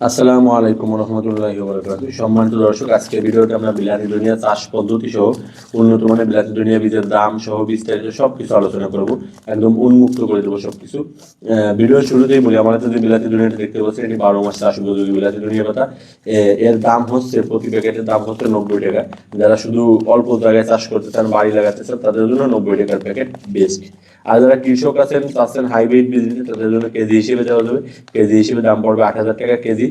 আসসালামু আলাইকুম রহমতুল্লাহি ওয়া বারাকাতুহু। সম্মানিত দর্শক, আজকের ভিডিওতে আমরা বিলাতি দুনিয়া চাষ পদ্ধতি সহ উন্নত মানের বিলাতি দুনিয়া বীজের দাম সহ বিস্তারিত সবকিছু আলোচনা করব। একদম উন্মুক্ত করে দেবো সবকিছু। ভিডিওর শুরুতেই বলি, আমাদের যে বিলাতি দুনিয়াটা দেখতে পাচ্ছেন, এটি 12 মাস চাষ উপযোগী বিলাতি দুনিয়া পাতা। এর দাম হচ্ছে, প্রতি প্যাকেটের দাম হচ্ছে 90 টাকা। যারা শুধু অল্প জায়গায় চাষ করতে চান, বাড়ি লাগাতে চান, তাদের জন্য 90 টাকার প্যাকেট বেস্ট। আর যারা কৃষক আছেন, চাচ্ছেন হাইব্রিড বীজ নিতে, তাদের জন্য কেজি হিসেবে দেওয়া যাবে। কেজি হিসেবে দাম পড়বে 8,000 টাকা কেজি।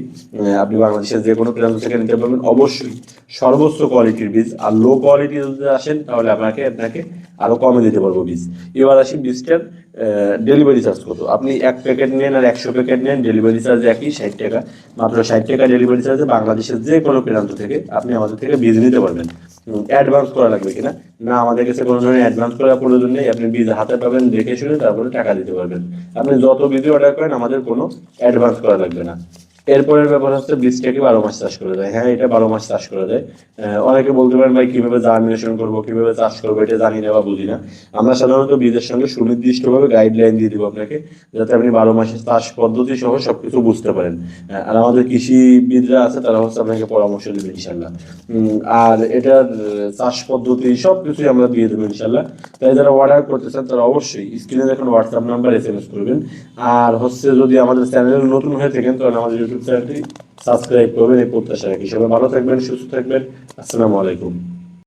আপনি বাংলাদেশের যে কোনো প্রান্ত থেকে নিতে পারবেন, অবশ্যই সর্বোচ্চ কোয়ালিটির বীজ। আর লো কোয়ালিটি যদি আসেন, তাহলে আপনাকে আরো কমে দিতে পারবো বীজ। এবার আসি বীজটার ডেলিভারি চার্জ কত। আপনি 1 প্যাকেট নেন আর 100 প্যাকেট নেন, ডেলিভারি চার্জ একই, 60 টাকা। মাত্র 60 টাকা ডেলিভারি চার্জে বাংলাদেশের যে কোনো প্রান্ত থেকে আপনি আমাদের থেকে বীজ নিতে পারবেন। অ্যাডভান্স করা লাগবে কিনা? না, আমাদের কাছে কোনো ধরনের অ্যাডভান্স করার প্রয়োজন নেই। আপনি বীজ হাতে পাবেন, দেখে শুনে তারপরে টাকা দিতে পারবেন। আপনি যত বীজ অর্ডার করেন, আমাদের কোনো অ্যাডভান্স করা লাগবে না। এরপরের ব্যাপার হচ্ছে, বীজটাকে 12 মাস চাষ করা যায়। হ্যাঁ, এটা 12 মাস চাষ করা যায়। অনেকে বলতে পারেন, ভাই কিভাবে জার্মিনেশন করবো, কিভাবে চাষ করবো, এটা জানি না বা বুঝি না। আমরা সাধারণত বীজের সঙ্গে সুনির্দিষ্টভাবে গাইডলাইন দিয়ে দিব আপনাকে, যাতে আপনি 12 মাসের চাষ পদ্ধতি সহ সবকিছু বুঝতে পারেন। আর আমাদের কৃষিবিদরা আছে, তারা হচ্ছে আপনাকে পরামর্শ দেবে ইনশাল্লাহ। আর এটার চাষ পদ্ধতি সবকিছুই আমরা দিয়ে দেবো ইনশাল্লাহ। তাই যারা অর্ডার করতে চান, তারা অবশ্যই স্ক্রিনে দেখুন হোয়াটসঅ্যাপ নাম্বার SMS করবেন। আর হচ্ছে, যদি আমাদের চ্যানেল নতুন হয়ে থাকেন, তাহলে আমাদের ইউটিউব চ্যানেলটি সাবস্ক্রাইব করবেন, এই প্রত্যাশা রাখি। সবাই ভালো থাকবেন, সুস্থ থাকবেন। আসসালামু আলাইকুম।